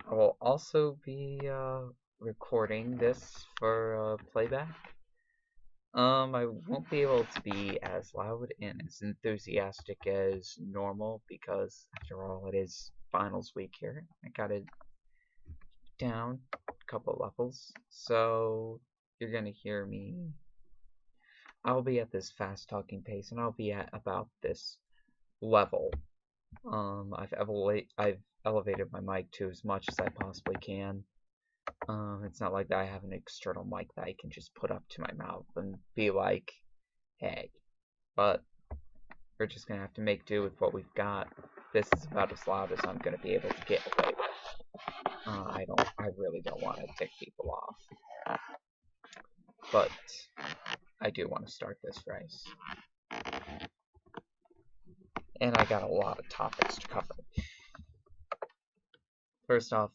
I will also be recording this for playback. I won't be able to be as loud and as enthusiastic as normal because, after all, it is finals week here. I got it down a couple levels, so you're gonna hear me. I'll be at this fast talking pace, and I'll be at about this level. I've elevated my mic to as much as I possibly can. It's not like I have an external mic that I can just put up to my mouth and be like, hey. But we're just going to have to make do with what we've got. This is about as loud as I'm going to be able to get away with. I really don't want to tick people off. But I do want to start this race. And I got a lot of topics to cover. First off,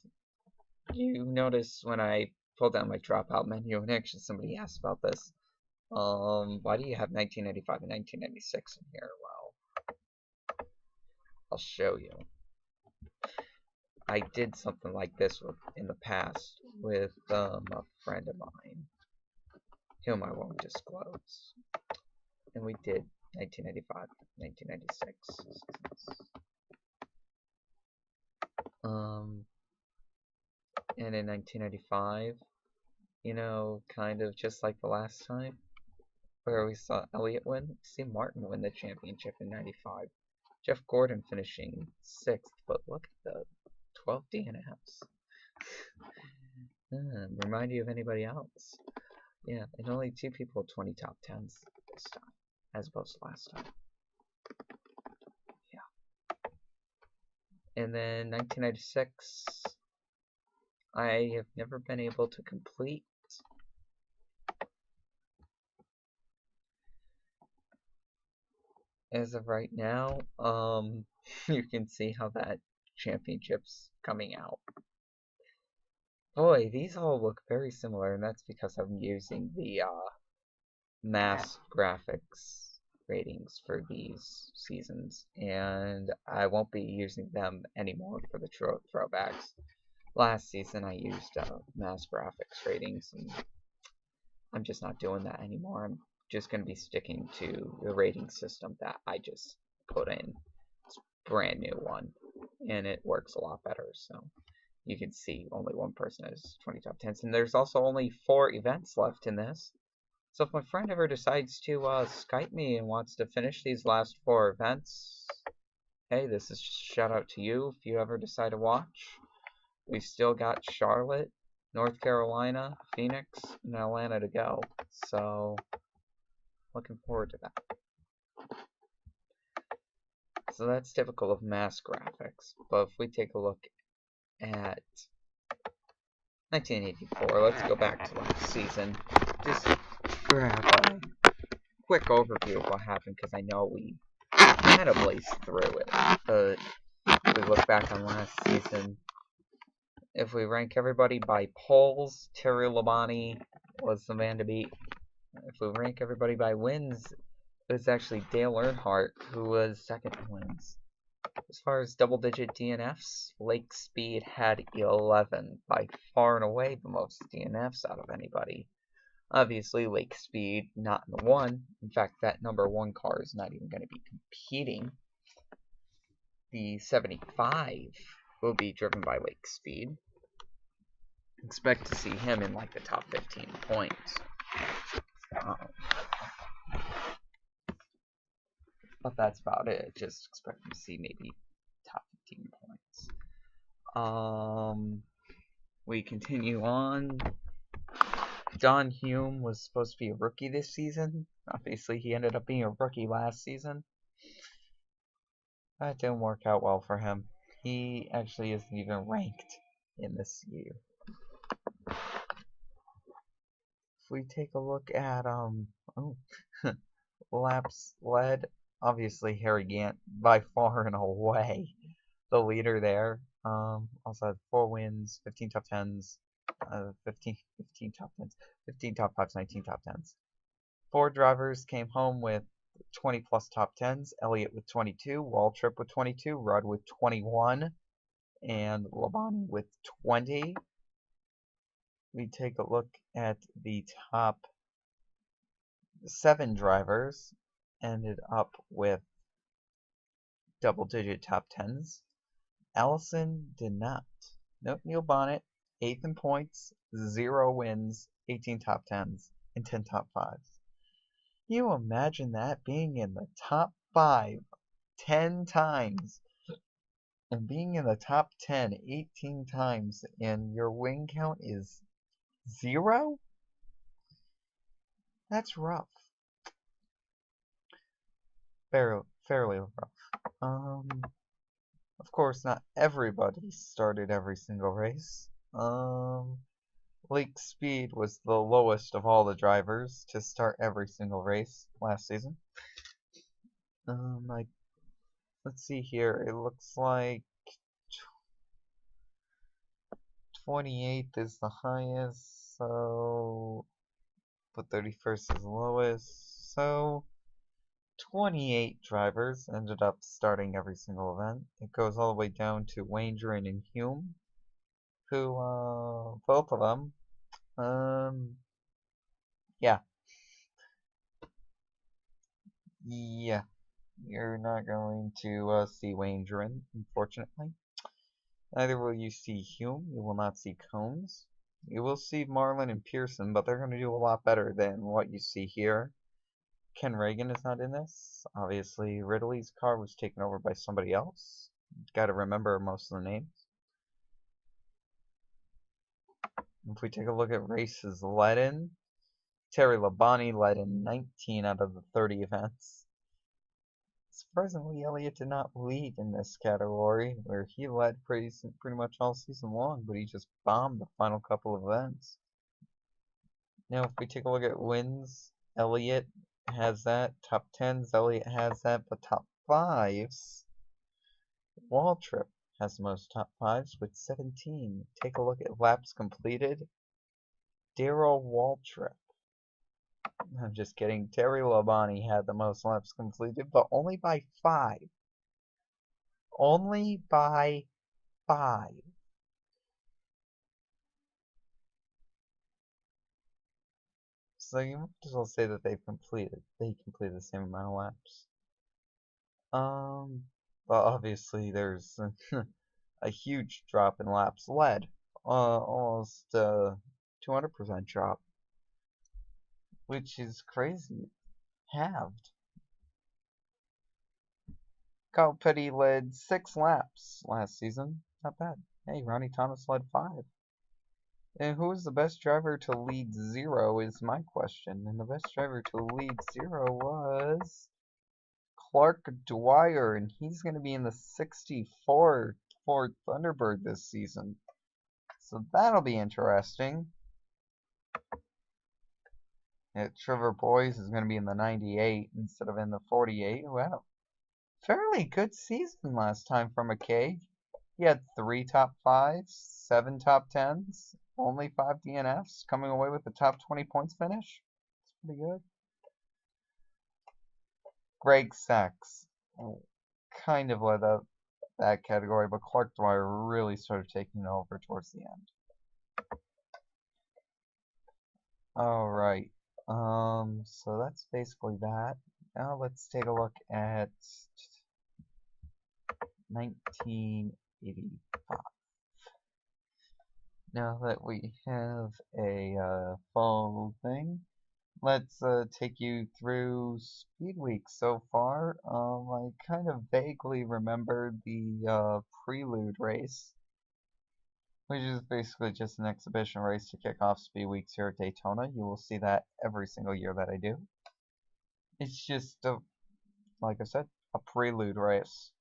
you notice when I pulled down my dropout menu, and actually somebody asked about this. Why do you have 1985 and 1996 in here? Well, I'll show you. I did something like this in the past with a friend of mine, whom I won't disclose. And we did 1985, 1996. And in 1995, you know, kind of just like the last time, where we saw Elliott win, we see Martin win the championship in 95. Jeff Gordon finishing 6th, but look at the 12 DNFs. Remind you of anybody else? Yeah, and only 2 people 20 top 10s this time, as opposed to last time. Yeah. And then 1996, I have never been able to complete. As of right now, you can see how that championship's coming out. Boy, these all look very similar, and that's because I'm using the mass graphics ratings for these seasons, and I won't be using them anymore for the throwbacks. Last season I used mass graphics ratings, and I'm just not doing that anymore. I'm just going to be sticking to the rating system that I just put in. It's a brand new one, and it works a lot better. So you can see only one person has 20 top 10s, and there's also only 4 events left in this. So if my friend ever decides to Skype me and wants to finish these last 4 events, hey, this is just a shout out to you if you ever decide to watch. We've still got Charlotte, North Carolina, Phoenix, and Atlanta to go. So, looking forward to that. So that's typical of mass graphics. But if we take a look at 1984, let's go back to last season. Just grab a quick overview of what happened, because I know we kind of blazed through it. But if we look back on last season, if we rank everybody by polls, Terry Labonte was the man to beat. If we rank everybody by wins, it was actually Dale Earnhardt who was second in wins. As far as double-digit DNFs, Lake Speed had 11, by far and away the most DNFs out of anybody. Obviously, Lake Speed not in the 1. In fact, that number 1 car is not even going to be competing. The 75 will be driven by Lake Speed. Expect to see him in like the top 15 points. But that's about it. Just expect to see maybe top 15 points. We continue on. Don Hume was supposed to be a rookie this season. Obviously, he ended up being a rookie last season. That didn't work out well for him. He actually isn't even ranked in this year. If we take a look at laps led, obviously Harry Gant by far and away the leader there. Also had 4 wins, 15 top 10s, 15 top 10s, 15 top 5s, 19 top 10s. 4 drivers came home with 20 plus top 10s. Elliott with 22, Waltrip with 22, Rudd with 21, and Labonte with 20. We take a look at the top 7 drivers, ended up with double-digit top 10s. Allison did not. Nope, Neil Bonnett, 8th in points, 0 wins, 18 top 10s, and 10 top 5s. You imagine that, being in the top 5 10 times, and being in the top 10 18 times, and your win count is 0? That's rough. Fairly rough. Of course, not everybody started every single race. Lake Speed was the lowest of all the drivers to start every single race last season. Let's see here. It looks like 28th is the highest, so but 31st is the lowest. So 28 drivers ended up starting every single event. It goes all the way down to Wangeren and Hume, who both of them, yeah, you're not going to see Wangeren, unfortunately. Neither will you see Hume. You will not see Combs. You will see Marlin and Pearson, but they're going to do a lot better than what you see here. Ken Reagan is not in this. Obviously, Ridley's car was taken over by somebody else. Got to remember most of the names. If we take a look at races led in, Terry Labonte led in 19 out of the 30 events. Surprisingly, Elliott did not lead in this category, where he led pretty much all season long, but he just bombed the final couple of events. Now, if we take a look at wins, Elliott has that. Top 10s, Elliott has that, but top 5s, Waltrip has the most top 5s with 17. Take a look at laps completed. Darrell Waltrip. I'm just kidding. Terry Labonte had the most laps completed, but only by 5. Only by 5. So you might as well say that they completed the same amount of laps. But obviously there's a huge drop in laps led. Almost 200% drop. Which is crazy. Halved. Kyle Petty led 6 laps last season. Not bad. Hey, Ronnie Thomas led 5. And who is the best driver to lead 0 is my question. And the best driver to lead 0 was Clark Dwyer. And he's going to be in the 64 Ford Thunderbird this season. So that'll be interesting. Trevor Boyes is going to be in the 98 instead of in the 48. Wow. Fairly good season last time for McKay. He had 3 top 5s, 7 top 10s, only 5 DNFs, coming away with the top 20 points finish. It's pretty good. Greg Sachs kind of led up that category, but Clark Dwyer really started taking it over towards the end. Alright. So that's basically that. Now let's take a look at 1985. Now that we have a full thing, let's take you through Speed Week so far. I kind of vaguely remember the Prelude race, which is basically just an exhibition race to kick off Speed Weeks here at Daytona. You will see that every single year that I do. It's just, like I said, a prelude race.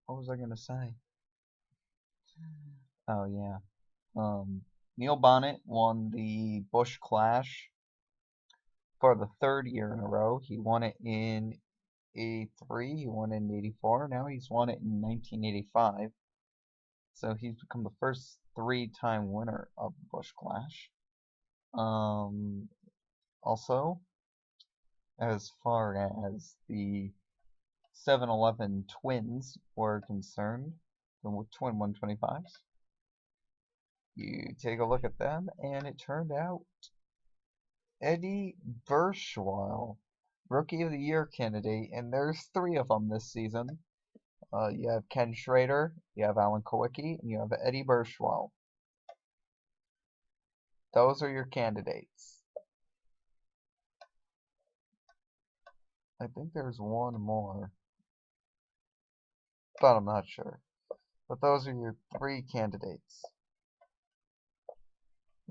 What was I gonna say? Oh yeah. Neil Bonnett won the Busch Clash for the 3rd year in a row. He won it in 83, he won it in 84, now he's won it in 1985. So he's become the first 3-time winner of the Busch Clash. Also, as far as the 7-Eleven twins were concerned, the twin 125s, you take a look at them, and it turned out Eddie Burschwell, Rookie of the Year candidate, and there's 3 of them this season. You have Ken Schrader, you have Alan Kowicki, and you have Eddie Burschwell. Those are your candidates. I think there's one more, but I'm not sure. But those are your 3 candidates.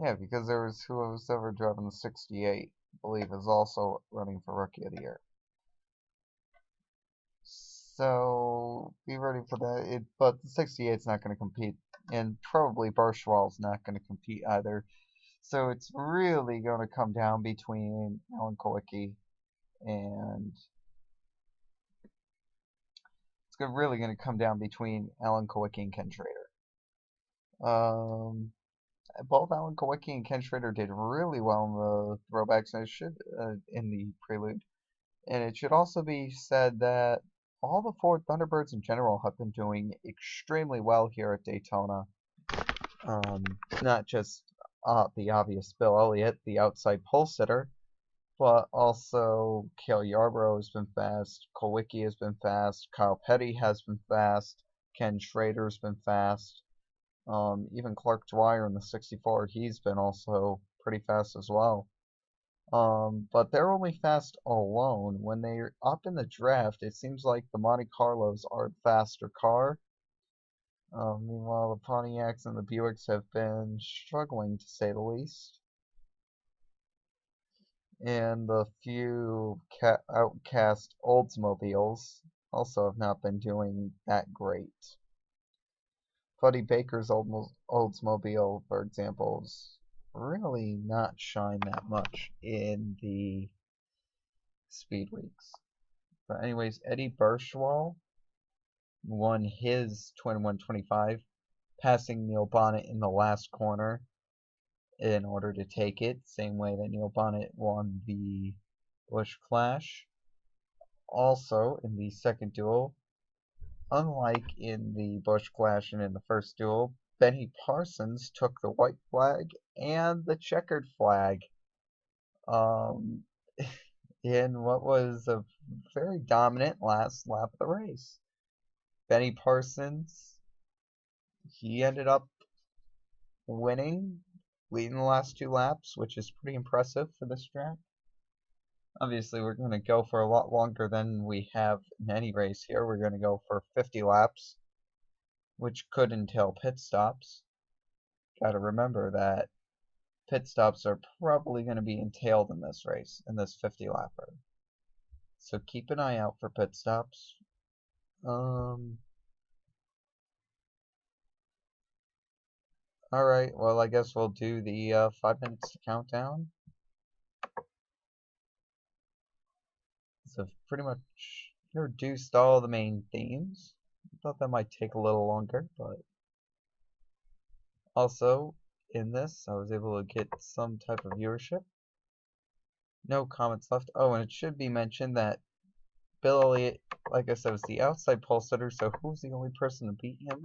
Yeah, because there was whoever driving the 68, I believe, is also running for Rookie of the Year. So be ready for that. But the 68 is not going to compete, and probably Burschwell's not going to compete either. So it's really going to come down between Alan Kowicki and really going to come down between Alan Kowicki and Ken Schrader. Both Alan Kowicki and Ken Schrader did really well in the throwbacks, and it should in the prelude. And it should also be said that all the Ford Thunderbirds in general have been doing extremely well here at Daytona. Not just the obvious Bill Elliott, the outside pole sitter, but also Cale Yarborough has been fast, Kowicki has been fast, Kyle Petty has been fast, Ken Schrader's been fast. Even Clark Dwyer in the 64, he's been also pretty fast as well. But they're only fast alone. When they're up in the draft, it seems like the Monte Carlos are a faster car. Meanwhile, the Pontiacs and the Buicks have been struggling, to say the least. And the few outcast Oldsmobiles also have not been doing that great. Buddy Baker's Oldsmobile, for example, is really not shine that much in the speed weeks. But anyways, Eddie Burschwell won his twin 125, passing Neil Bonnett in the last corner in order to take it, same way that Neil Bonnett won the Busch Clash. Also, in the second duel, unlike in the Busch Clash and in the first duel, Benny Parsons took the white flag and the checkered flag in what was a very dominant last lap of the race. Benny Parsons, he ended up winning, leading the last 2 laps, which is pretty impressive for this track. Obviously, we're going to go for a lot longer than we have in any race here. We're going to go for 50 laps, which could entail pit stops. Got to remember that pit stops are probably going to be entailed in this race, in this 50-lapper. So keep an eye out for pit stops. Alright, well, I guess we'll do the 5 minutes to countdown. So I've pretty much introduced all the main themes. I thought that might take a little longer, but also in this I was able to get some type of viewership. No comments left. Oh, and it should be mentioned that Bill Elliott, like I said, was the outside pole sitter, so who was the only person to beat him?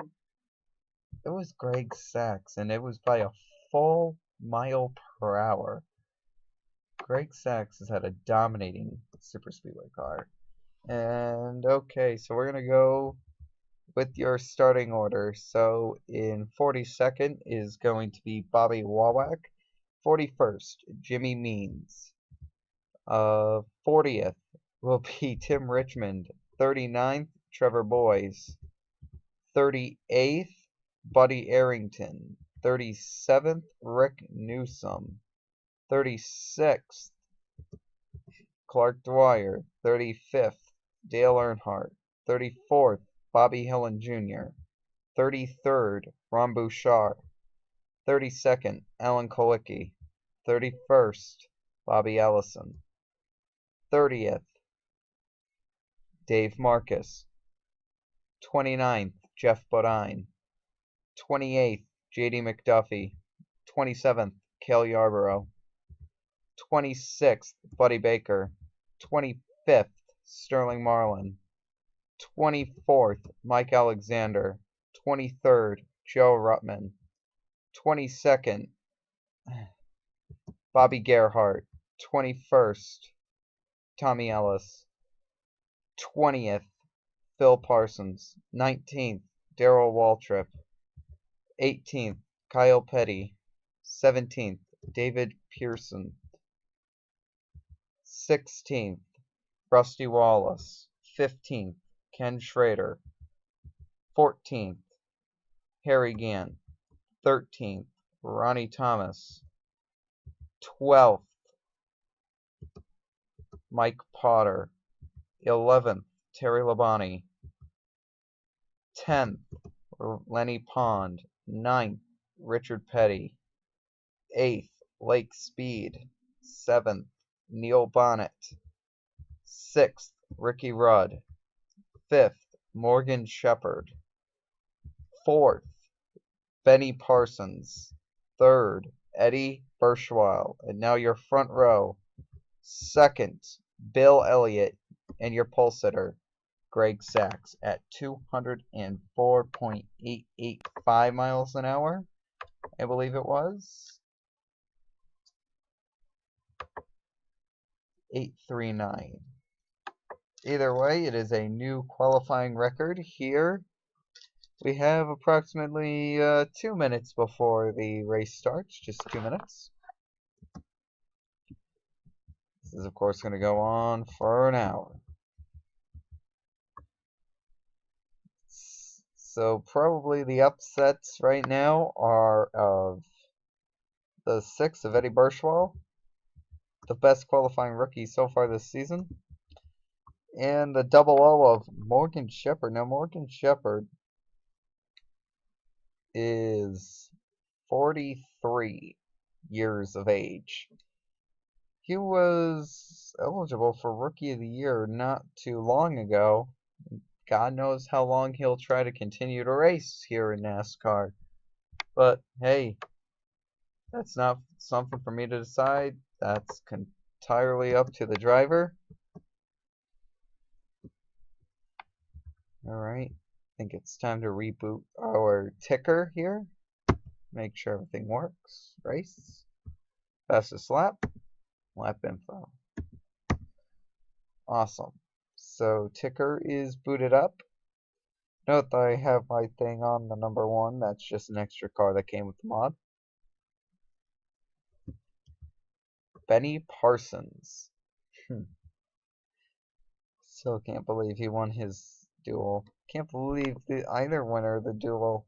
It was Greg Sachs, and it was by a full mile per hour. Greg Sachs has had a dominating super speedway car. And okay, so we're going to go with your starting order. So in 42nd is going to be Bobby Wawak. 41st, Jimmy Means. 40th will be Tim Richmond. 39th, Trevor Boys. 38th, Buddy Arrington. 37th, Rick Newsom. 36th, Clark Dwyer. 35th, Dale Earnhardt. 34th, Bobby Hillin Jr. 33rd, Ron Bouchard. 32nd, Alan Kowicki. 31st, Bobby Allison. 30th, Dave Marcus. 29th, Geoff Bodine. 28th, J.D. McDuffie. 27th, Cale Yarborough. 26th, Buddy Baker. 25th, Sterling Marlin. 24th, Mike Alexander. 23rd, Joe Ruttman. 22nd, Bobby Gerhardt. 21st, Tommy Ellis. 20th, Phil Parsons. 19th, Darrell Waltrip. 18th, Kyle Petty. 17th, David Pearson. 16th, Rusty Wallace. 15th, Ken Schrader. 14th, Harry Gann. 13th, Ronnie Thomas. 12th, Mike Potter. 11th, Terry Labonte. 10th, Lenny Pond. 9th, Richard Petty. 8th, Lake Speed. 7th, Neil Bonnett. 6th, Ricky Rudd. 5th, Morgan Shepherd. 4th, Benny Parsons. 3rd, Eddie Burschwell. And now your front row. 2nd, Bill Elliott. And your pole sitter, Greg Sachs, at 204.885 miles an hour, I believe it was. 839. Either way, it is a new qualifying record here. We have approximately 2 minutes before the race starts, just 2 minutes. This is, of course, going to go on for an hour. So probably the upsets right now are of the 6 of Eddie Burschwell, the best qualifying rookie so far this season, and the double O of Morgan Shepherd. Now, Morgan Shepherd is 43 years of age. He was eligible for Rookie of the Year not too long ago. God knows how long he'll try to continue to race here in NASCAR. But, hey, that's not something for me to decide. That's entirely up to the driver. Alright, I think it's time to reboot our ticker here. Make sure everything works. Race. Fastest lap. Lap info. Awesome. So ticker is booted up. Note that I have my thing on the number 1. That's just an extra car that came with the mod. Benny Parsons. Still can't believe he won his duel. Can't believe either winner of the duel.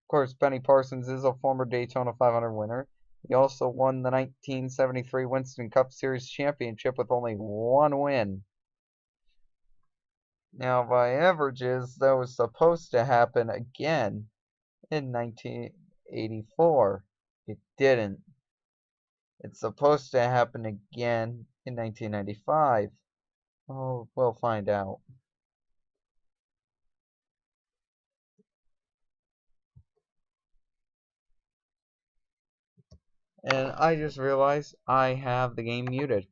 Of course, Benny Parsons is a former Daytona 500 winner. He also won the 1973 Winston Cup Series Championship with only 1 win. Now, by averages, that was supposed to happen again in 1984. It didn't. It's supposed to happen again in 1995. Oh, we'll find out. And I just realized I have the game muted.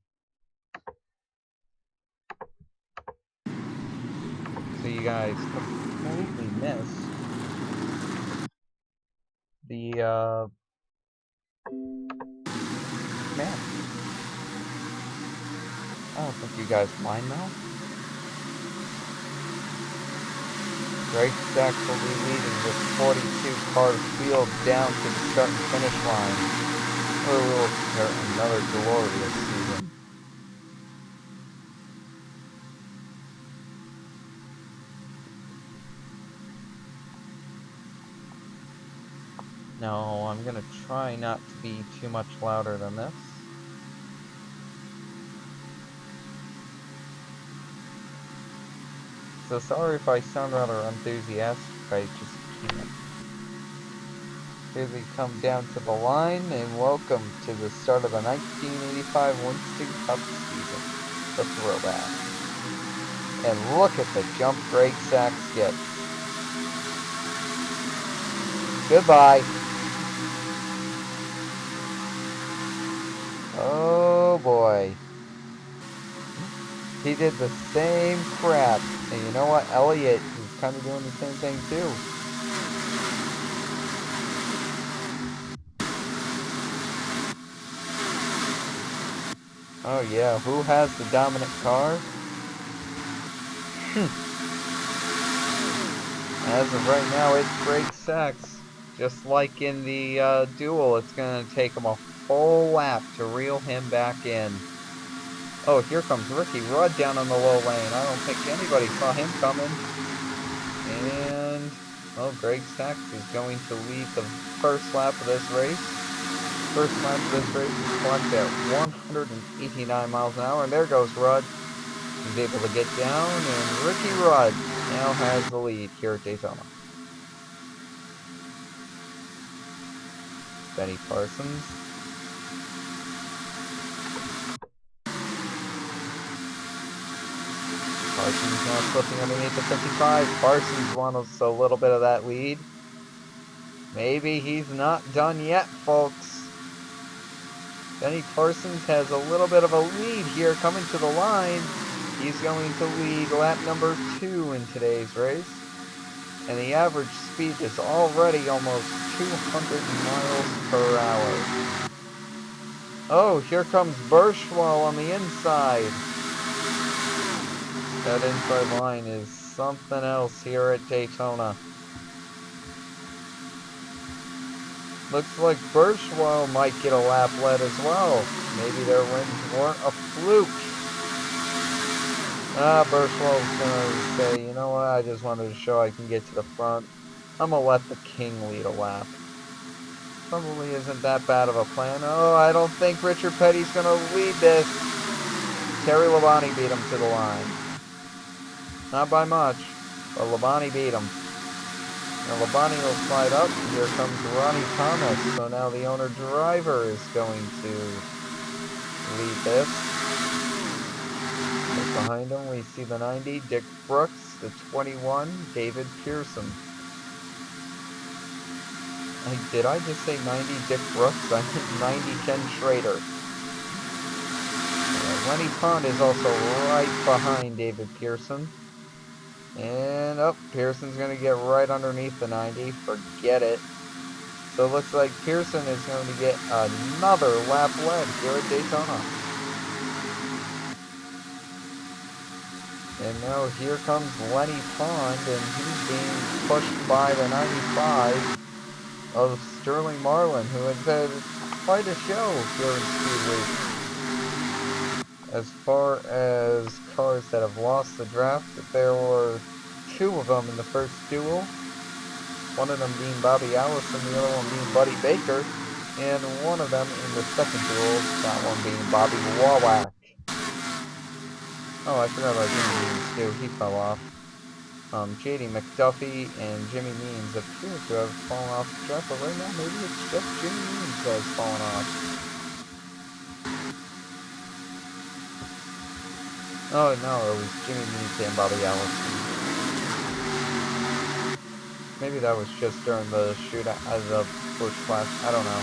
So you guys completely missed the map. I don't think you guys mind though. Greg Sachs will be leading with 42 cars wheeled down to the start and finish line, where we will start another glorious season. No, I'm going to try not to be too much louder than this. So sorry if I sound rather enthusiastic, I just can't. Here they come down to the line, and welcome to the start of the 1985 Winston Cup season, the Throwback. And look at the jump Greg Sachs gets. Goodbye. Oh boy. He did the same crap. And you know what? Elliott is kind of doing the same thing too. Oh yeah, who has the dominant car? As of right now, it's Greg Sachs. Just like in the duel, it's going to take him a full lap to reel him back in. Oh, here comes Ricky Rudd down on the low lane. I don't think anybody saw him coming. And, well, Greg Sachs is going to lead the first lap of this race. First lap of this race is clocked at 189 miles an hour. And there goes Rudd. He's able to get down, and Ricky Rudd now has the lead here at Daytona. Benny Parsons. Parsons now slipping underneath the 55. Parsons wants a little bit of that lead. Maybe he's not done yet, folks. Benny Parsons has a little bit of a lead here coming to the line. He's going to lead lap number 2 in today's race. And the average speed is already almost 200 miles per hour. Oh, here comes Burschwall on the inside. That inside line is something else here at Daytona. Looks like Burschwall might get a lap lead as well. Maybe their wins weren't a fluke. Burschwall's gonna say, you know what, I just wanted to show I can get to the front. I'm gonna let the king lead a lap. Probably isn't that bad of a plan. Oh, I don't think Richard Petty's gonna lead this. Terry Labonte beat him to the line. Not by much, but Labonte beat him. Now Labonte will slide up. Here comes Ronnie Thomas. So now the owner-driver is going to lead this. Right behind him, we see the 90, Dick Brooks. The 21, David Pearson. Did I just say 90, Dick Brooks? I meant 90, Ken Schrader. Lenny Pond is also right behind David Pearson. And Pearson's going to get right underneath the 90. Forget it. So it looks like Pearson is going to get another lap lead here at Daytona. And now here comes Lenny Pond, and he's being pushed by the 95 of Sterling Marlin, who has had quite a show here in Speedway. As far as cars that have lost the draft, there were 2 of them in the first duel. One of them being Bobby Allison, the other one being Buddy Baker, and one of them in the second duel, that one being Bobby Wawak. Oh, I forgot about Jimmy Means too, he fell off. J.D. McDuffie and Jimmy Means appear to have fallen off the draft, but right now maybe it's just Jimmy Means that has fallen off. Oh no, it was Jimmy Means and Bobby Allison. Maybe that was just during the shootout of the push class. I don't know.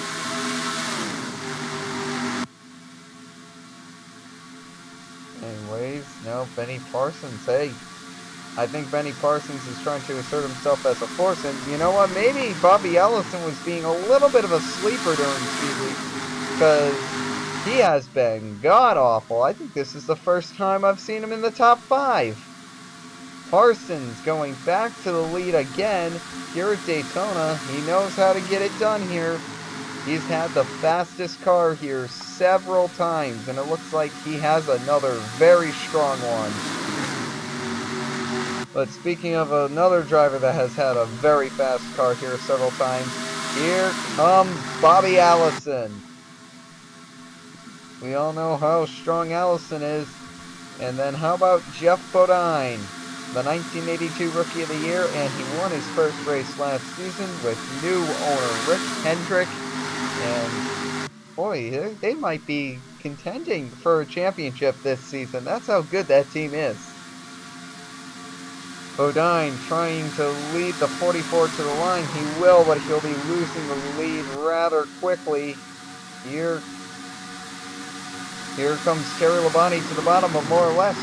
Anyways, no, Benny Parsons. Hey, I think Benny Parsons is trying to assert himself as a force, and you know what? Maybe Bobby Allison was being a little bit of a sleeper during Speed Week, because he has been god-awful. I think this is the first time I've seen him in the top 5. Parsons going back to the lead again here at Daytona. He knows how to get it done here. He's had the fastest car here several times, and it looks like he has another very strong one. But speaking of another driver that has had a very fast car here several times, here comes Bobby Allison. We all know how strong Allison is. And then how about Geoff Bodine, the 1982 Rookie of the Year, and he won his first race last season with new owner Rick Hendrick. And boy, they might be contending for a championship this season. That's how good that team is. Bodine trying to lead the 44 to the line. He will, but he'll be losing the lead rather quickly. Here Here comes Terry Labonte to the bottom, but more or less.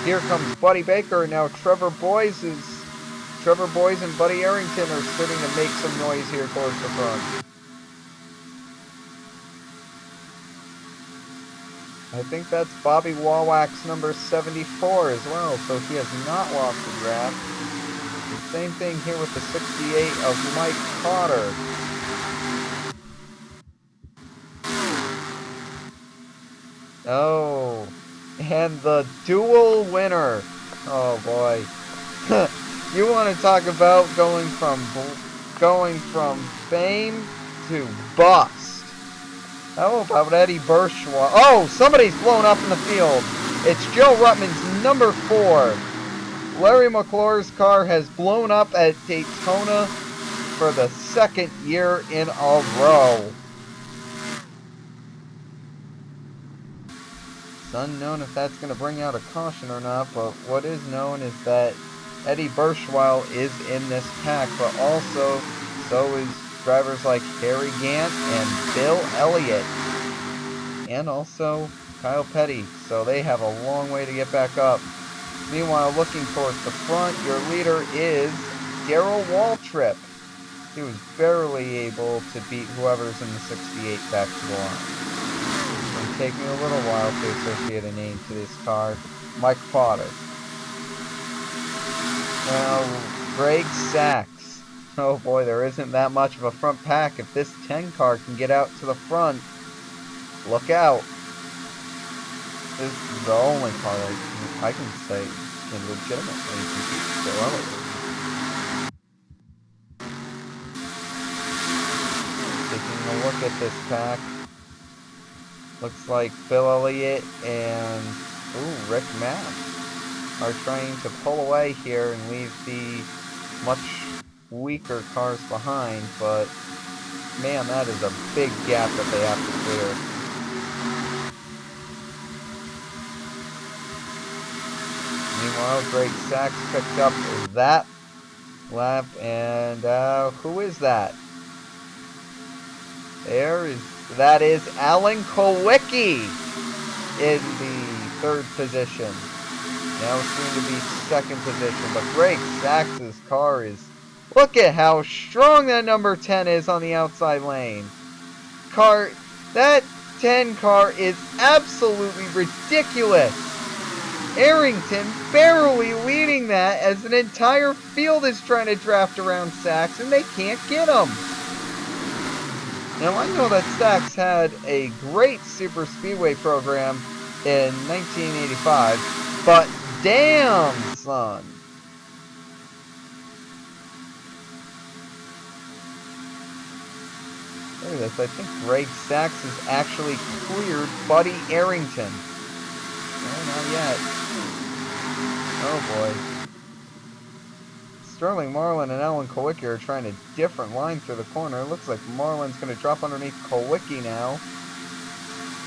Here comes Buddy Baker. Now Trevor Boyes and Buddy Arrington are starting to make some noise here towards the front. I think that's Bobby Wawak's number 74 as well, so he has not lost the draft. The same thing here with the 68 of Mike Potter. Oh, and the dual winner. Oh boy. You want to talk about going from fame to bust. How about Eddie Bourgeois? Oh, somebody's blown up in the field. It's Joe Ruttman's number 4. Larry McClure's car has blown up at Daytona for the 2nd year in a row. It's unknown if that's going to bring out a caution or not, but what is known is that Eddie Bourgeois is in this pack, but also so is drivers like Harry Gant and Bill Elliott, and also Kyle Petty, so they have a long way to get back up. Meanwhile, looking towards the front, your leader is Darrell Waltrip. He was barely able to beat whoever's in the 68 back to the line. It'll take me a little while to associate a name to this car. Mike Potter. Now, Greg Sachs. Oh boy, there isn't that much of a front pack. If this 10 car can get out to the front, look out. This is the only car that I can say can legitimately compete with Bill Elliott. Taking a look at this pack, looks like Bill Elliott and Rick Mack are trying to pull away here and leave the much weaker cars behind, but man, that is a big gap that they have to clear. Meanwhile, Greg Sachs picked up that lap, and who is that? That is Alan Kulwicki in the 3rd position. Now soon to be 2nd position, but Greg Sachs' car is... Look at how strong that number 10 is on the outside lane. That 10 car is absolutely ridiculous. Arrington barely leading that as an entire field is trying to draft around Sachs and they can't get him. Now I know that Sachs had a great super speedway program in 1985, but damn, son. Look at this. I think Greg Sachs has actually cleared Buddy Arrington. No, not yet. Oh boy. Sterling Marlin and Alan Kulwicki are trying a different line through the corner. It looks like Marlin's going to drop underneath Kulwicki now.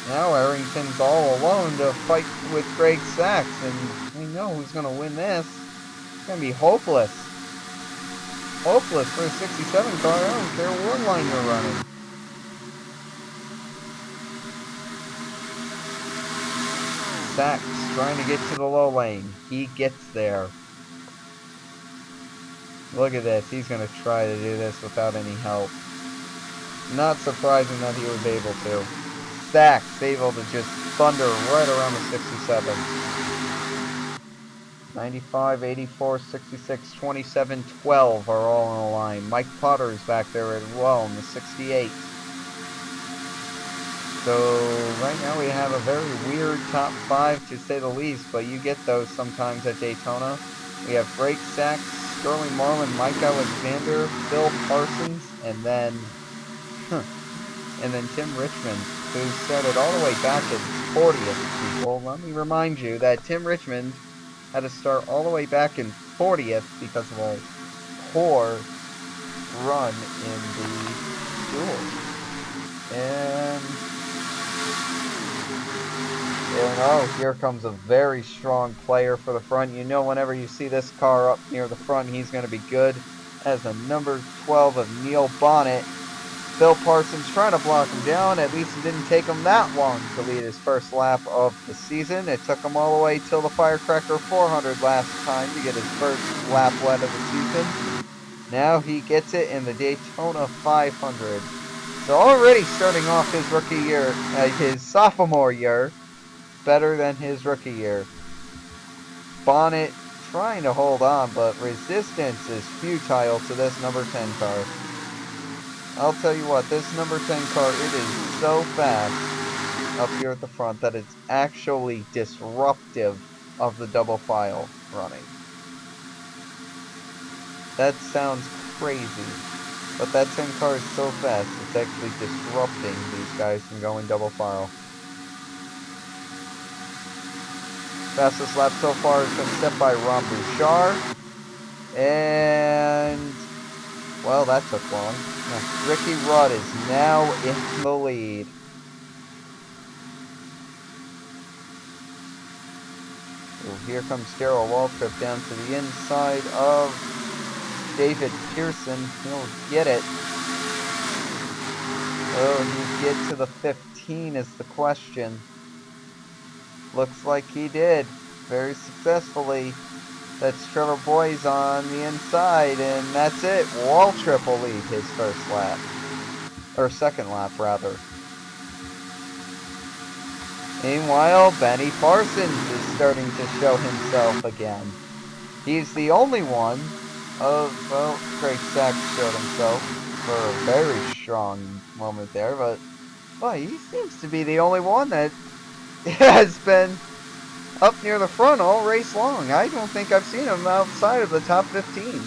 Now Arrington's all alone to fight with Greg Sachs, and we know who's going to win this. It's going to be hopeless. Hopeless for a 67 car. I don't care what line you're running. Sachs trying to get to the low lane. He gets there. Look at this. He's going to try to do this without any help. Not surprising that he was able to. Sachs able to just thunder right around the 67. 95, 84, 66, 27, 12 are all on the line. Mike Potter is back there as well in the 68. So right now we have a very weird top 5 to say the least, but you get those sometimes at Daytona. We have Greg Sachs, Sterling Marlin, Mike Alexander, Phil Parsons, and then Tim Richmond, who started all the way back at 40th. People, let me remind you that Tim Richmond had to start all the way back in 40th because of a poor run in the duel. And oh, here comes a very strong player for the front. You know, whenever you see this car up near the front, he's going to be good. As a number 12 of Neil Bonnett. Bill Parsons trying to block him down. At least it didn't take him that long to lead his first lap of the season. It took him all the way till the Firecracker 400 last time to get his first lap led of the season. Now he gets it in the Daytona 500. So already starting off his rookie year, his sophomore year, better than his rookie year. Bonnett trying to hold on, but resistance is futile to this number 10 car. I'll tell you what, this number 10 car, it is so fast up here at the front that it's actually disruptive of the double file running. That sounds crazy, but that 10 car is so fast, it's actually disrupting these guys from going double file. Fastest lap so far has been set by Ron Bouchard, and well, that took long. Ricky Rudd is now in the lead. Ooh, here comes Darrell Waltrip down to the inside of David Pearson. He'll get it. Oh, he get to the 15 is the question. Looks like he did very successfully. That's Trevor Boyes on the inside, and that's it. Waltrip will lead his first lap. Or second lap, rather. Meanwhile, Benny Parsons is starting to show himself again. He's the only one of, well, Greg Sachs showed himself for a very strong moment there, but, well, he seems to be the only one that has been up near the front all race long. I don't think I've seen him outside of the top 15.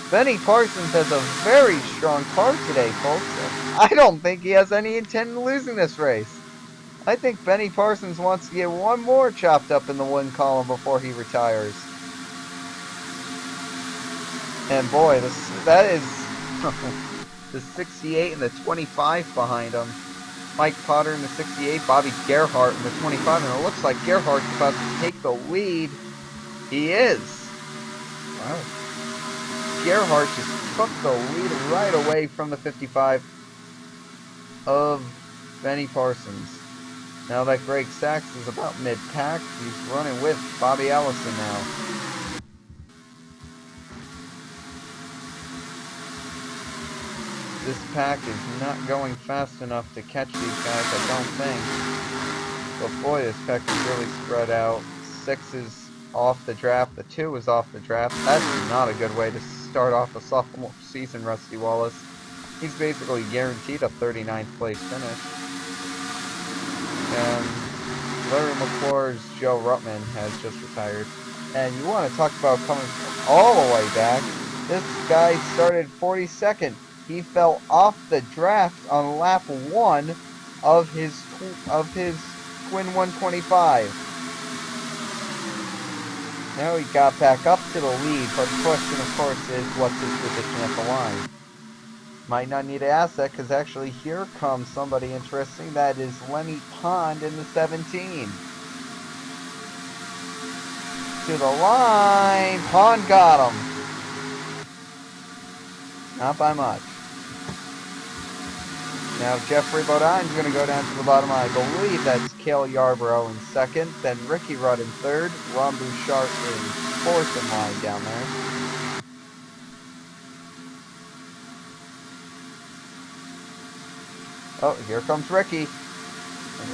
Benny Parsons has a very strong car today, folks. I don't think he has any intent of losing this race. I think Benny Parsons wants to get one more chopped up in the win column before he retires. And boy, that is the 68 and the 25 behind him. Mike Potter in the 68, Bobby Gerhart in the 25, and it looks like Gerhart's about to take the lead. He is. Wow. Gerhart just took the lead right away from the 55 of Benny Parsons. Now that Greg Sachs is about mid-pack, he's running with Bobby Allison now. This pack is not going fast enough to catch these guys, I don't think. But boy, this pack is really spread out. 6 is off the draft. The 2 is off the draft. That's not a good way to start off a sophomore season, Rusty Wallace. He's basically guaranteed a 39th place finish. And Larry McClure's Joe Ruttman has just retired. And you want to talk about coming all the way back. This guy started 42nd. He fell off the draft on lap 1 of his Twin 125. Now he got back up to the lead, but the question, of course, is what's his position at the line? Might not need to ask that, because actually here comes somebody interesting. That is Lenny Pond in the 17. To the line. Pond got him. Not by much. Now Geoffrey Bodine is going to go down to the bottom. I believe that's Cale Yarborough in second. Then Ricky Rudd in third. Ron Bouchard in fourth in line down there. Oh, here comes Ricky.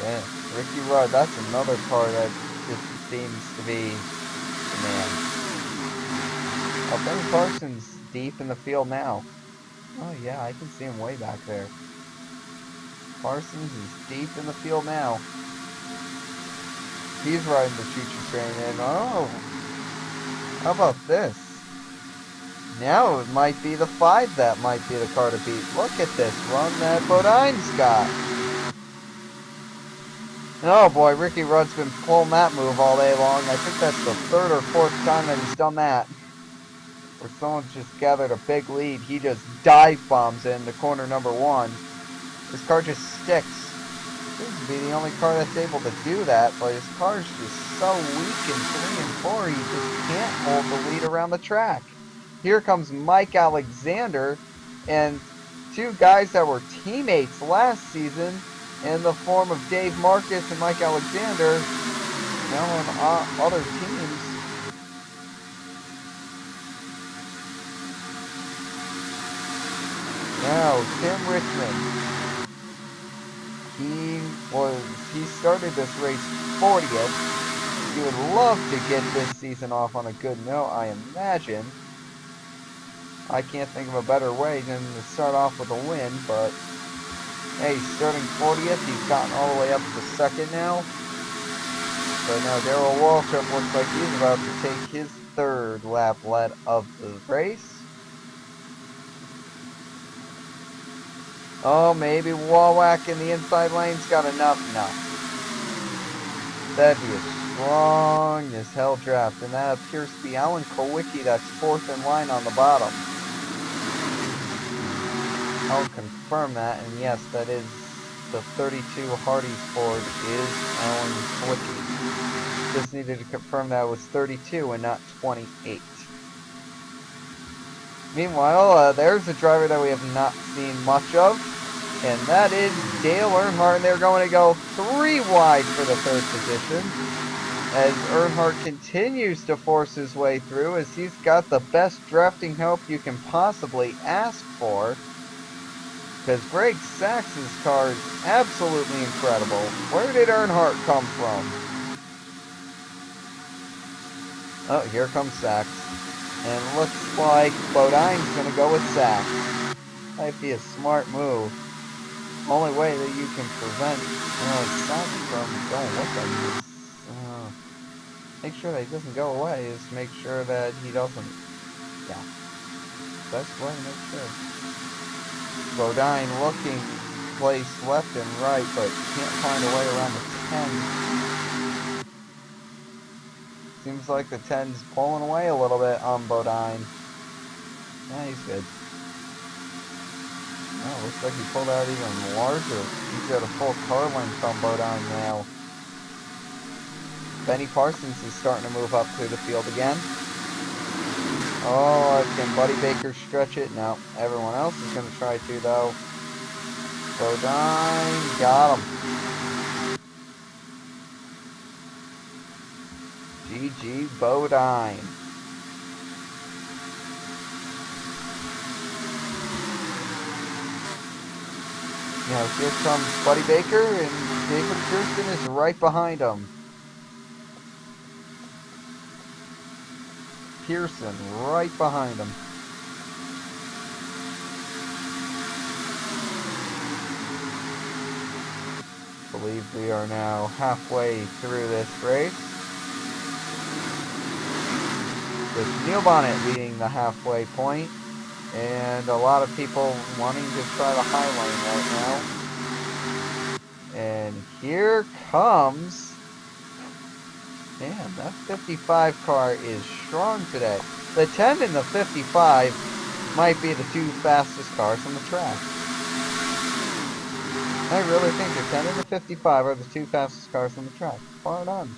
Yeah, Ricky Rudd. That's another car that just seems to be the man. Oh, Benny Parsons deep in the field now. Oh yeah, I can see him way back there. Parsons is deep in the field now. He's riding the choo-choo train, and oh, how about this? Now it might be the 5 that might be the car to beat. Look at this run that Bodine's got. Oh boy, Ricky Rudd's been pulling that move all day long. I think that's the 3rd or 4th time that he's done that. Where someone's just gathered a big lead. He just dive bombs into corner number 1. His car just sticks. Seems to be the only car that's able to do that, but his car's just so weak in 3 and 4, he just can't hold the lead around the track. Here comes Mike Alexander, and two guys that were teammates last season in the form of Dave Marcus and Mike Alexander, now on other teams. Now, Tim Richmond. He started this race 40th. He would love to get this season off on a good note, I imagine. I can't think of a better way than to start off with a win, but hey, starting 40th, he's gotten all the way up to second now. So now Darrell Waltrip looks like he's about to take his third lap lead of the race. Oh, maybe Wawak in the inside lane's got enough? No. That'd be a strong as hell draft, and that appears to be Alan Kowicki that's fourth in line on the bottom. I'll confirm that, and yes, that is the 32 Hardee's Ford is Alan Kowicki. Just needed to confirm that it was 32 and not 28. Meanwhile, there's a driver that we have not seen much of, and that is Dale Earnhardt, and they're going to go 3 wide for the third position, as Earnhardt continues to force his way through, as he's got the best drafting help you can possibly ask for, because Greg Sachs's car is absolutely incredible. Where did Earnhardt come from? Oh, here comes Sachs. And looks like Bodine's going to go with Sachs. Might be a smart move. Only way that you can prevent Sachs from going with him is make sure that he doesn't go away is make sure that he doesn't. Yeah. Best way to make sure. Bodine looking place left and right, but can't find a way around the 10. Seems like the 10's pulling away a little bit on Bodine. Yeah, he's good. Oh, looks like he pulled out even larger. He's got a full car length on Bodine now. Benny Parsons is starting to move up through the field again. Oh, can Buddy Baker stretch it? No. Everyone else is going to try to, though. Bodine got him. GG Bodine. Now here comes Buddy Baker, and David Pearson is right behind him. Pearson right behind him. I believe we are now halfway through this race, with Neil Bonnett leading the halfway point, and a lot of people wanting to try the high lane right now. And here comes, man, that 55 car is strong today. The 10 and the 55 might be the two fastest cars on the track. I really think the 10 and the 55 are the two fastest cars on the track. Far none.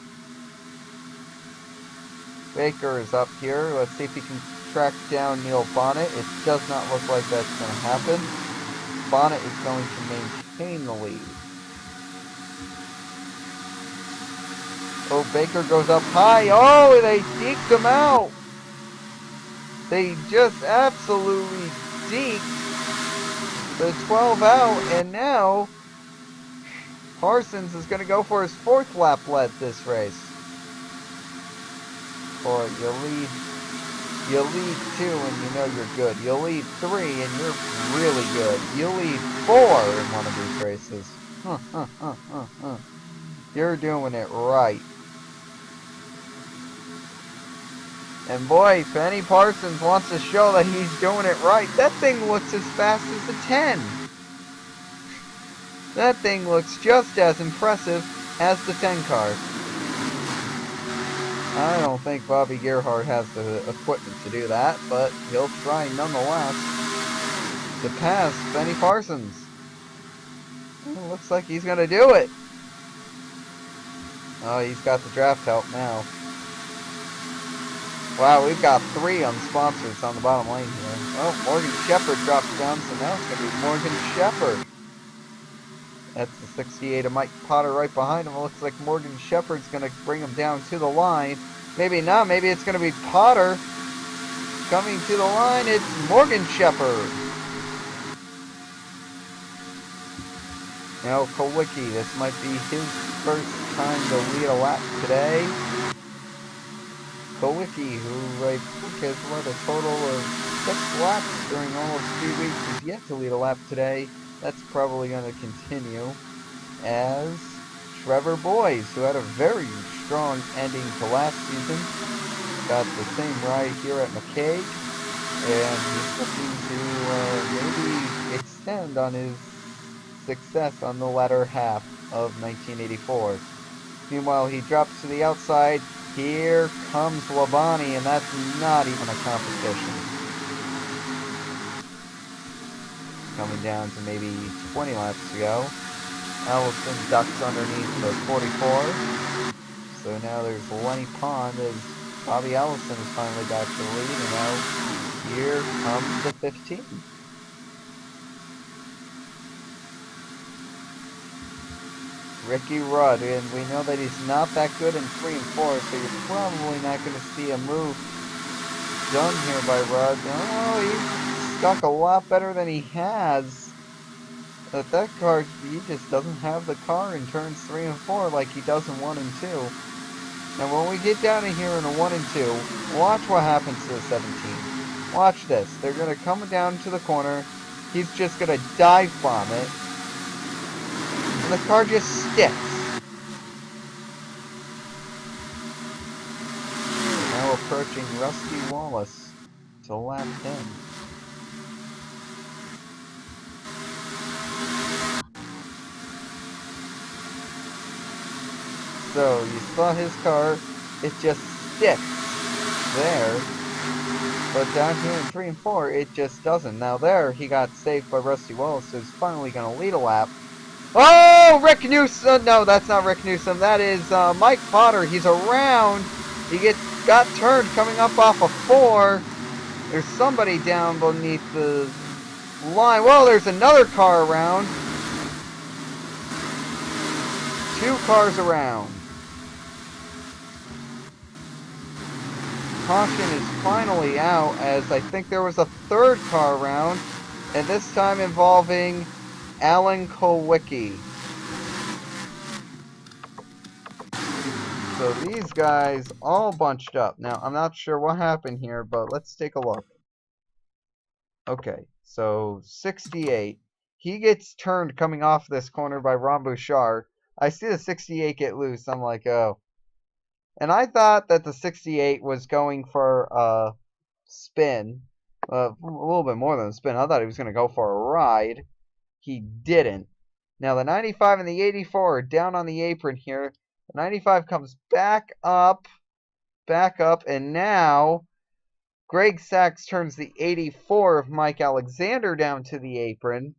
Baker is up here. Let's see if he can track down Neil Bonnett. It does not look like that's going to happen. Bonnett is going to maintain the lead. Oh, Baker goes up high. Oh, they deked him out. They just absolutely deked the 12 out. And now Parsons is going to go for his 4th lap lead this race. Or you lead 2 and you know you're good. You lead 3 and you're really good. You lead 4 in one of these races. You're doing it right. And boy, Benny Parsons wants to show that he's doing it right. That thing looks as fast as the 10. That thing looks just as impressive as the 10 car. I don't think Bobby Gerhardt has the equipment to do that, but he'll try nonetheless to pass Benny Parsons. It looks like he's going to do it. Oh, he's got the draft help now. Wow, we've got 3 unsponsors on the bottom lane here. Oh, Morgan Shepherd drops down, so now it's going to be Morgan Shepherd. That's the 68 of Mike Potter right behind him. It looks like Morgan Shepherd's going to bring him down to the line. Maybe not. Maybe it's going to be Potter coming to the line. It's Morgan Shepherd. Now Kowicki, this might be his first time to lead a lap today. Kowicki, who I think has led a total of 6 laps during almost 3 weeks, is yet to lead a lap today. That's probably going to continue, as Trevor Boyes, who had a very strong ending to last season, got the same ride here at McKay, and he's looking to maybe extend on his success on the latter half of 1984. Meanwhile, he drops to the outside. Here comes Labonte, and that's not even a competition. Coming down to maybe 20 laps to go. Allison ducks underneath the 44. So now there's Lenny Pond as Bobby Allison has finally got to the lead, and now here comes the 15. Ricky Rudd, and we know that he's not that good in 3 and 4, so you're probably not going to see a move done here by Rudd. Oh, he's stuck a lot better than he has. But that car, he just doesn't have the car in turns 3 and 4 like he does in 1 and 2. And when we get down in here in a 1 and 2, watch what happens to the 17. Watch this. They're going to come down to the corner. He's just going to dive bomb it. And the car just sticks. Now approaching Rusty Wallace to lap 10. So you saw his car, it just sticks there. But down here in 3 and 4, it just doesn't. Now there, he got saved by Rusty Wallace, so he's finally going to lead a lap. Oh, Rick Newsom! No, that's not Rick Newsom. That is Mike Potter. He's around. He got turned coming up off of 4. There's somebody down beneath the line. Well, there's another car around. 2 cars around. Caution is finally out, as I think there was a 3rd car around, and this time involving Alan Kowicki. So these guys all bunched up. Now, I'm not sure what happened here, but let's take a look. Okay, so 68. He gets turned coming off this corner by Ron Bouchard. I see the 68 get loose. I'm like, oh. And I thought that the 68 was going for a spin. A little bit more than a spin. I thought he was going to go for a ride. He didn't. Now the 95 and the 84 are down on the apron here. The 95 comes back up, and now Greg Sachs turns the 84 of Mike Alexander down to the apron,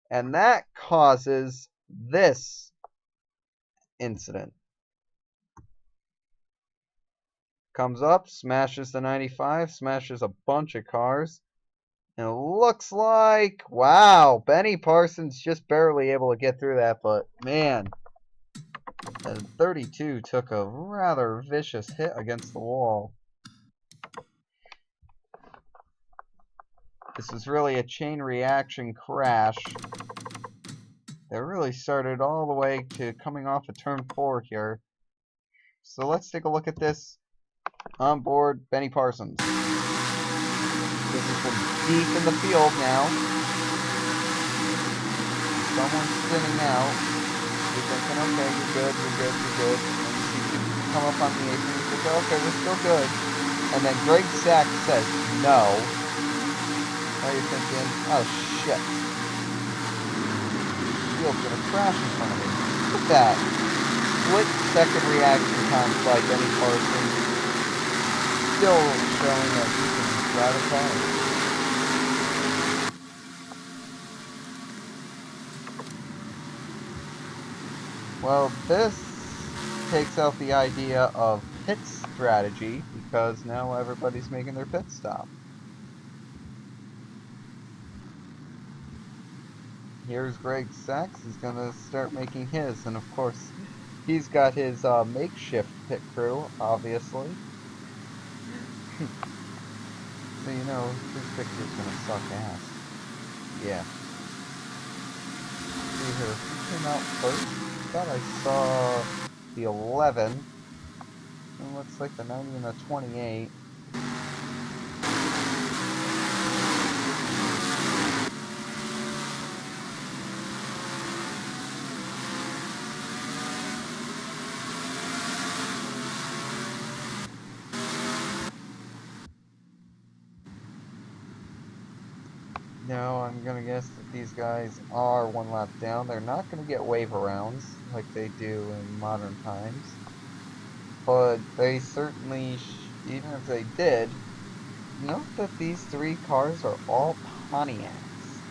and that causes this incident. Comes up, smashes the 95, smashes a bunch of cars. And it looks like, wow, Benny Parsons just barely able to get through that, but man, the 32 took a rather vicious hit against the wall. This is really a chain reaction crash. That really started all the way to coming off of turn 4 here. So let's take a look at this on board Benny Parsons. This is from deep in the field now. Someone's spinning out. You're thinking, okay, you're good. And you come up on the apron and think, okay, we're still good. And then Greg Sachs says, no. Now you're thinking, oh shit. The field's gonna crash in front of me. Look at that. Split-second reaction time by Benny Parsons. Still showing that he can drive a car. Well, this takes out the idea of pit strategy because now everybody's making their pit stop. Here's Greg Sachs. He's gonna start making his, and of course, he's got his makeshift pit crew, obviously. So you know his picture's gonna suck ass. Yeah. See here, who came out first? I thought I saw the 11. It looks like the 90 and the 28. No, I'm gonna guess that these guys are one lap down. They're not gonna get wave arounds like they do in modern times. But they certainly, even if they did, note that these three cars are all Pontiacs.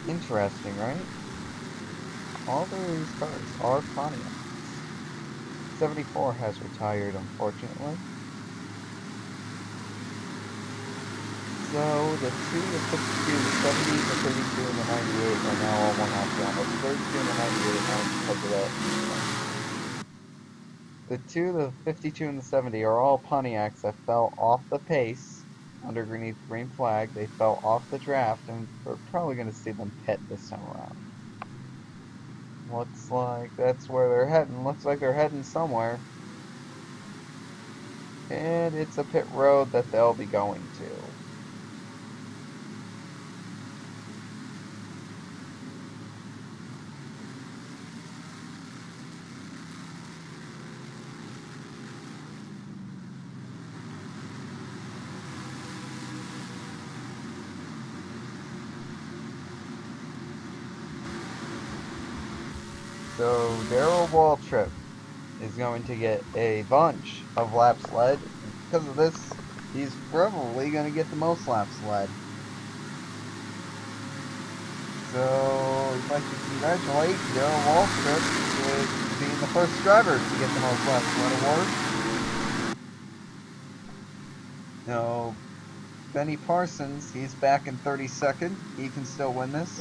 Interesting, right? All these cars are Pontiacs. 74 has retired, unfortunately. So the 2, the 52, the 70, the 32, and the 98 are now all one lap down. The 32 and the 98 now because of that. The 2, the 52, and the 70 are all Pontiacs that fell off the pace underneath green flag. They fell off the draft, and we're probably going to see them pit this time around. Looks like that's where they're heading. Looks like they're heading somewhere. And it's a pit road that they'll be going to. So Darrell Waltrip is going to get a bunch of laps led. Because of this, he's probably going to get the most laps led. So I'd like to congratulate Darrell Waltrip with being the first driver to get the most laps led award. Now, Benny Parsons, he's back in 32nd. He can still win this.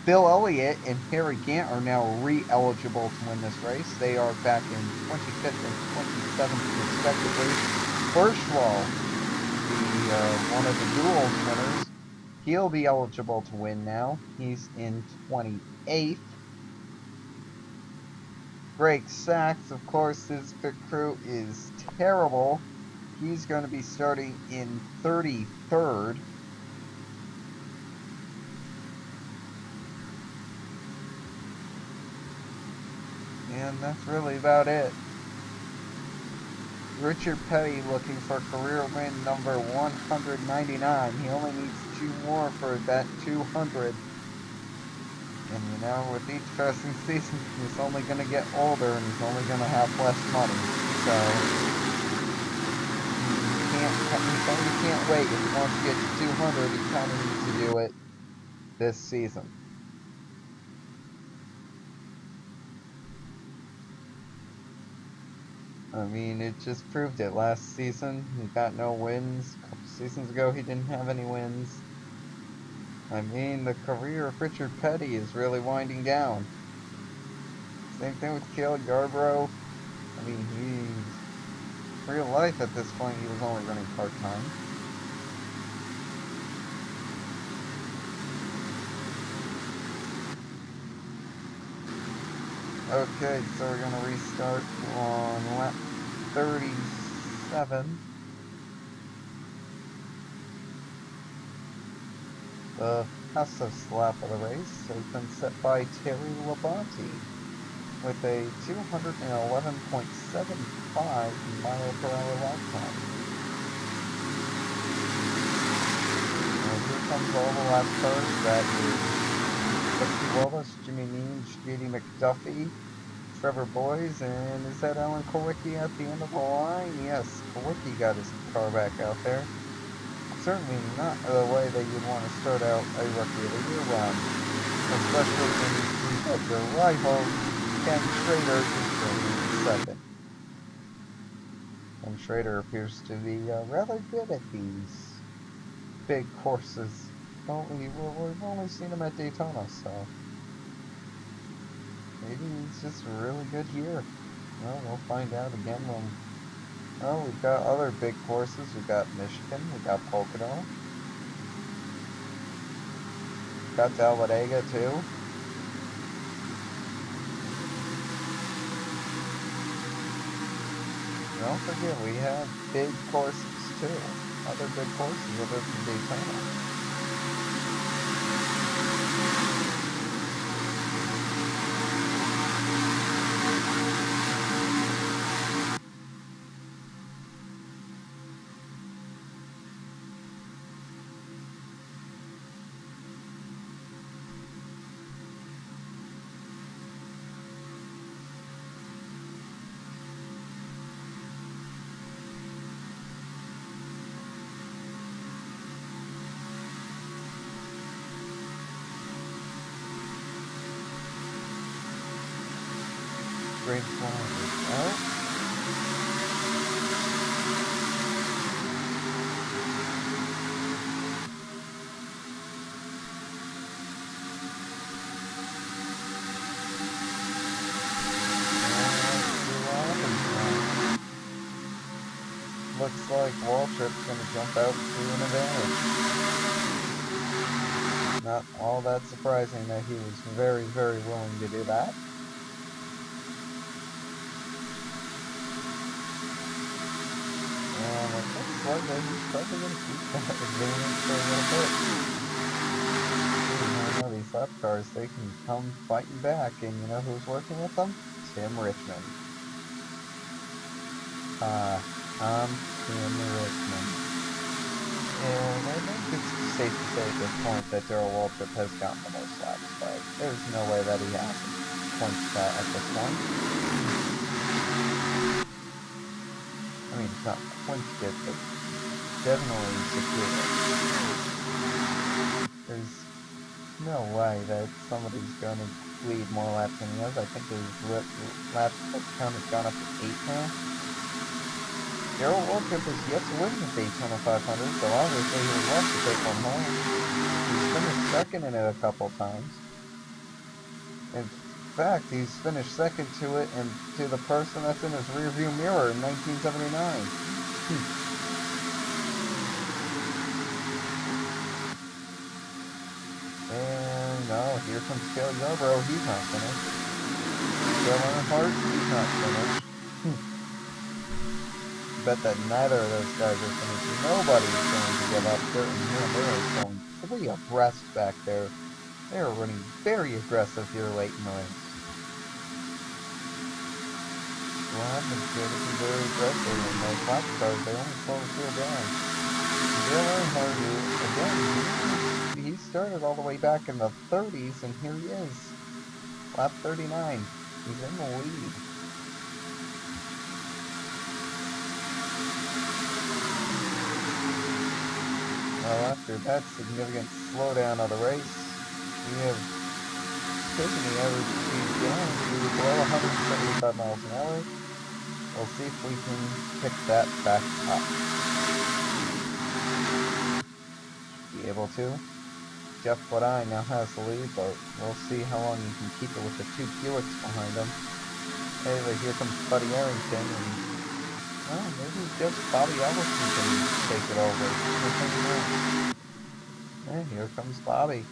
Bill Elliott and Harry Gant are now re-eligible to win this race. They are back in 25th and 27th respectively. Hirschwall, one of the duels winners, he'll be eligible to win now. He's in 28th. Greg Sachs, of course, his pit crew is terrible. He's going to be starting in 33rd. And that's really about it. Richard Petty looking for career win number 199. He only needs 2 more for that 200. And you know, with each passing season, he's only going to get older and he's only going to have less money. So, he can't wait. If he wants to get to 200, he kind of needs to do it this season. I mean, it just proved it. Last season, he got no wins. A couple seasons ago, he didn't have any wins. I mean, the career of Richard Petty is really winding down. Same thing with Cale Yarborough. I mean, he's real life at this point. He was only running part-time. Okay, so we're going to restart on lap 37. The fastest lap of the race has been set by Terry Labonte with a 211.75 mile per hour lap time. Now here comes all the lap cars. That is Dusty Wallace, Jimmy Means, J.D. McDuffie, Trevor Boys, and is that Alan Kowicki at the end of the line? Yes, Kowicki got his car back out there. Certainly not the way that you'd want to start out a Rookie of the Year run, especially when you see that your rival, Ken Schrader, is in second. And Schrader appears to be rather good at these big courses. We've only seen him at Daytona, so maybe he's just really good here. Well, we'll find out again when. Oh, we've got other big courses. We've got Michigan. We've got Pocono. We've got Talladega too. Don't forget, we have big courses too. Other big courses other than Daytona. Green flag is out. Looks like Waltrip's going to jump out to an advantage. Not all that surprising that he was very, very willing to do that. And it looks like that he's probably going to keep that advantage for a little bit. I know these lap cars, they can come fighting back, and you know who's working with them? Tim Richmond. I'm Tim Richmond. And I think it's safe to say at this point that Darrell Waltrip has gotten the most laps, but there's no way that he hasn't clinched that at this point. I mean, it's not clinched it, but definitely secured it. There's no way that somebody's going to lead more laps than he has. I think his lap count has gone up to 8 now. Darrell Waltrip has yet to win the Daytona 500, so obviously he would love to take one home. He's finished second in it a couple times. In fact, he's finished second to it and to the person that's in his rearview mirror in 1979. And oh, here comes Cale Yarborough. He's not finished. Dale Earnhardt, he's not finished. Bet that neither of those guys are finished. Nobody's going to give up dirt in here. They're going 3 abreast back there. They are running very aggressive here late in the race. What happens here to be very aggressive in those lap cars? They only slow the field down. Dale Earnhardt, again, he started all the way back in the 30s, and here he is. Lap 39. He's in the lead. Well, after that significant slowdown of the race, we have taken the average speed down to below 175 miles an hour. We'll see if we can pick that back up. Be able to. Geoff Bodine now has the lead, but we'll see how long he can keep it with the 2 Buicks behind him. Anyway, here comes Buddy Arrington, and well, maybe just Bobby Allison can take it over. And here comes Bobby.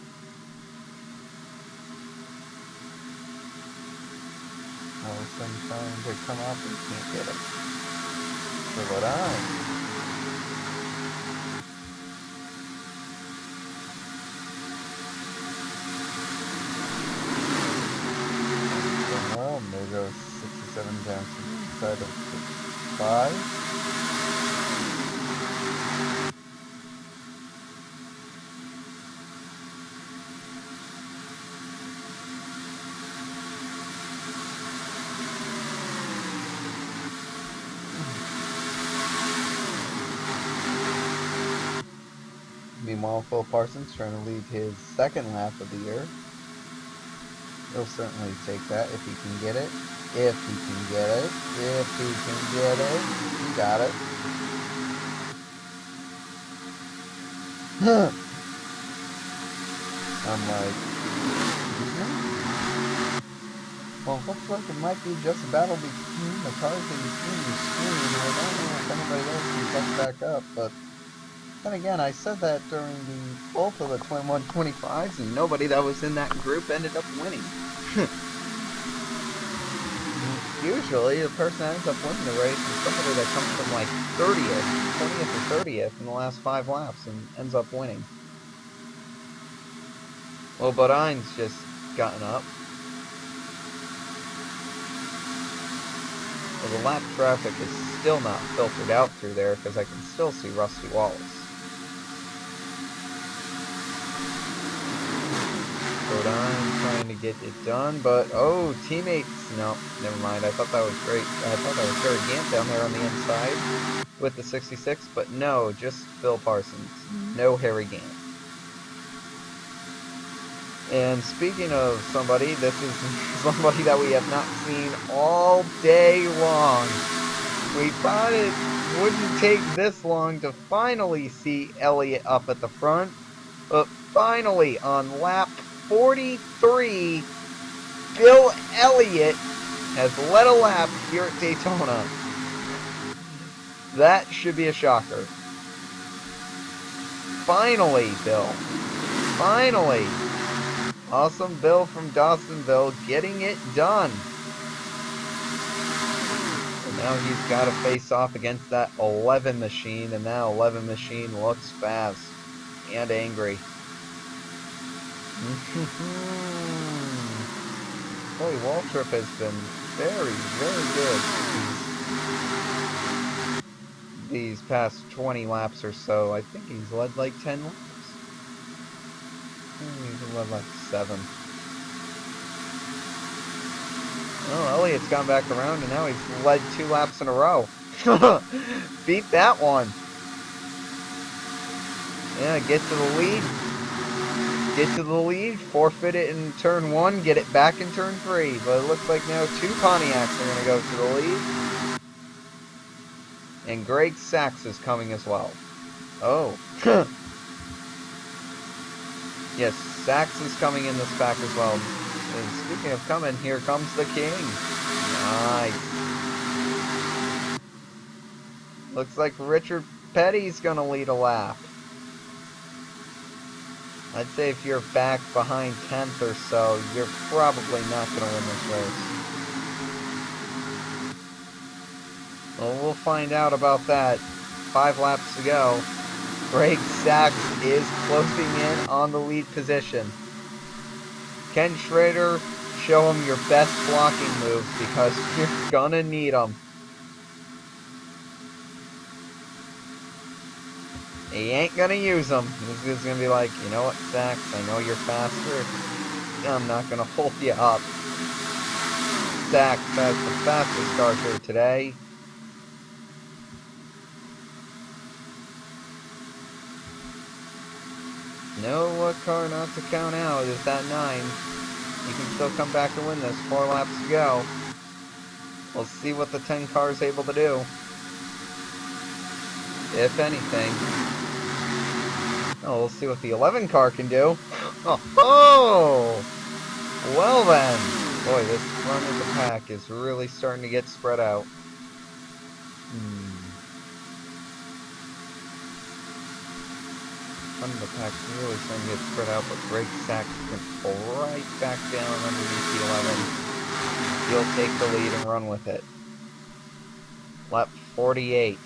Allison trying to come up and can't get it. So Bodine. Well, there goes 67 down to the inside of 5. Meanwhile, Phil Parsons trying to lead his second lap of the year. He'll certainly take that if he can get it. If he can get it. If he can get it. He got it. I'm like, well, looks like it might be just a battle between the cars that you see in the screen. I don't know if anybody else can catch back up, but then again, I said that during both of the 21-25s, and nobody that was in that group ended up winning. Usually, the person that ends up winning the race is somebody that comes from like 30th, 20th or 30th in the last 5 laps and ends up winning. Well, Bodine's just gotten up. Well, the lap traffic is still not filtered out through there because I can still see Rusty Wallace. Bodine trying to get it done, but oh, teammates, no, never mind. I thought that was great. I thought that was Harry Gant down there on the inside with the 66, but no, just Phil Parsons. No Harry Gant. And speaking of somebody, this is somebody that we have not seen all day long. We thought it wouldn't take this long to finally see Elliott up at the front, but finally on lap 43, Bill Elliott has led a lap here at Daytona. That should be a shocker. Finally, Bill. Finally. Awesome Bill from Dawsonville getting it done. And now he's got to face off against that 11 machine, and that 11 machine looks fast and angry. Boy, Waltrip has been very, very good these past 20 laps or so. I think he's led like 10 laps. He's led like 7. Oh, Elliott's gone back around and now he's led 2 laps in a row. Beat that one. Yeah, get to the lead. Get to the lead, forfeit it in turn 1, get it back in turn 3. But it looks like now 2 Pontiacs are going to go to the lead. And Greg Sachs is coming as well. Oh. Yes, Sachs is coming in this pack as well. And speaking of coming, here comes the king. Nice. Looks like Richard Petty's going to lead a lap. I'd say if you're back behind 10th or so, you're probably not going to win this race. Well, we'll find out about that. 5 laps to go. Greg Sachs is closing in on the lead position. Ken Schrader, show him your best blocking moves because you're going to need them. He ain't going to use them. He's going to be like, you know what, Sachs, I know you're faster. I'm not going to hold you up. Sachs has the fastest car here today. Know what car not to count out is that 9. You can still come back and win this. 4 laps to go. We'll see what the 10 car is able to do. If anything. Oh, we'll see what the 11 car can do. Oh! Well then. Boy, this front of the pack is really starting to get spread out. Front of the pack's really starting to get spread out, but Greg Sachs can pull right back down underneath the 11. He'll take the lead and run with it. Lap 48.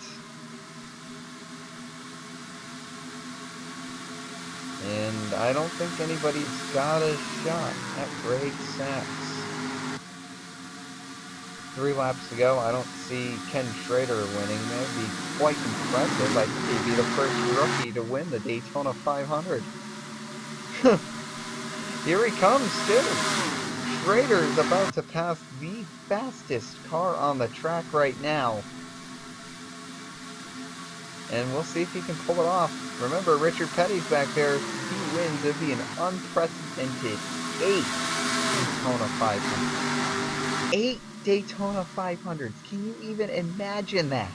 And I don't think anybody's got a shot at Greg Sachs. 3 laps to go. I don't see Ken Schrader winning. That would be quite impressive. I think he'd be the first rookie to win the Daytona 500. Here he comes, too. Schrader is about to pass the fastest car on the track right now. And we'll see if he can pull it off. Remember, Richard Petty's back there. If he wins, it'd be an unprecedented 8 Daytona 500. 8 Daytona 500s. Can you even imagine that?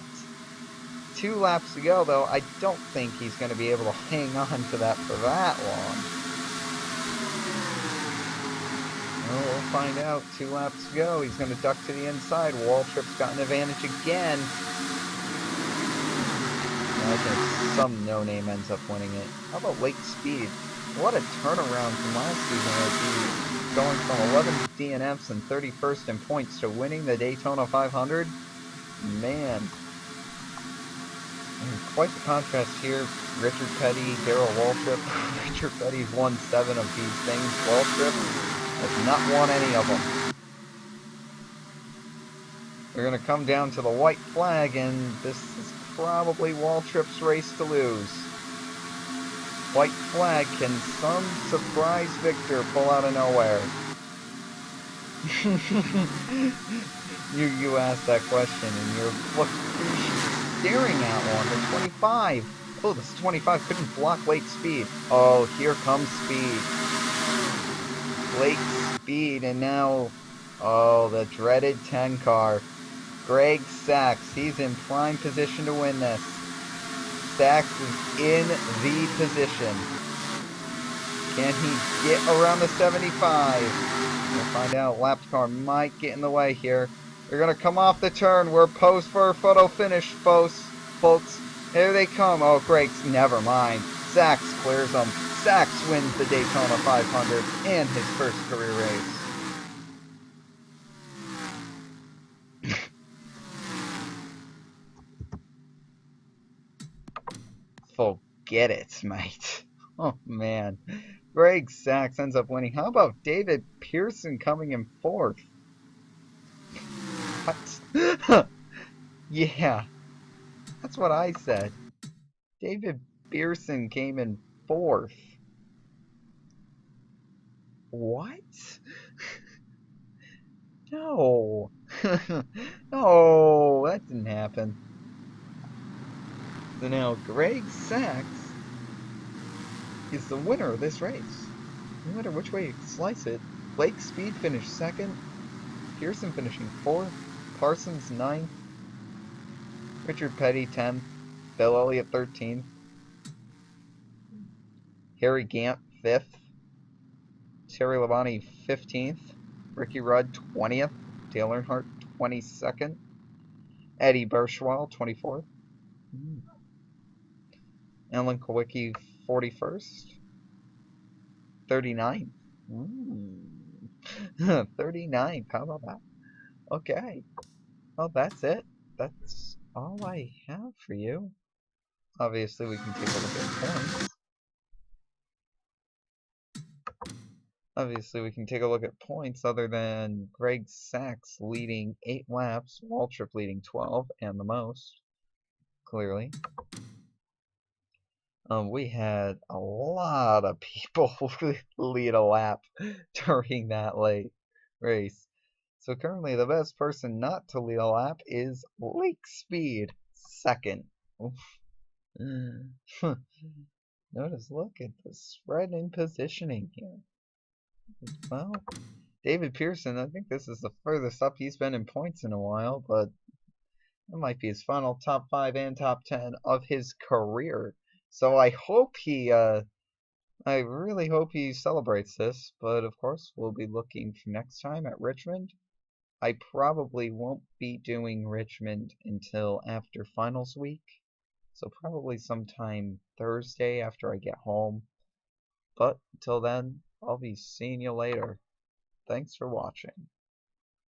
2 laps to go, though. I don't think he's going to be able to hang on to that for that long. Well, we'll find out. 2 laps to go. He's going to duck to the inside. Waltrip's got an advantage again. I think some no-name ends up winning it. How about Lake Speed? What a turnaround from last season. Going from 11th DNFs and 31st in points to winning the Daytona 500. Man. And quite the contrast here. Richard Petty, Darrell Waltrip. Richard Petty's won 7 of these things. Waltrip has not won any of them. We're going to come down to the white flag, and this is probably Waltrip's race to lose. White flag, can some surprise victor pull out of nowhere? you asked that question, and you're staring at one. The 25. Oh, this 25 couldn't block Lake Speed. Oh, here comes Speed. Lake Speed, and now, oh, the dreaded 10 car. Greg Sachs, he's in prime position to win this. Sachs is in the position. Can he get around the 75? We'll find out. Lapped car might get in the way here. They're going to come off the turn. We're posed for a photo finish, folks. Here they come. Oh, Greg's, never mind. Sachs clears them. Sachs wins the Daytona 500 and his first career race. Forget it, mate. Oh, man. Greg Sachs ends up winning. How about David Pearson coming in 4th? What? Yeah. That's what I said. David Pearson came in 4th. What? No. No, that didn't happen. So now Greg Sachs is the winner of this race. No matter which way you slice it. Lake Speed finished 2nd. Pearson finishing 4th. Parsons 9th. Richard Petty 10th. Bill Elliott 13th. Harry Gant 5th. Terry Labonte 15th. Ricky Rudd 20th. Dale Earnhardt 22nd. Eddie Berschwal 24th. Alan Kowicki 41st. 39th. 39th. How about that? Okay. Well, that's it. That's all I have for you. Obviously, we can take a look at points. Obviously, we can take a look at points other than Greg Sachs leading 8 laps, Waltrip leading 12, and the most, clearly. We had a lot of people lead a lap during that late race. So currently, the best person not to lead a lap is Lake Speed, 2nd. Notice, look at the spread in positioning here. Well, David Pearson, I think this is the furthest up he's been in points in a while, but it might be his final top 5 and top 10 of his career. So I hope I really hope he celebrates this, but of course we'll be looking for next time at Richmond. I probably won't be doing Richmond until after finals week, so probably sometime Thursday after I get home. But until then, I'll be seeing you later. Thanks for watching.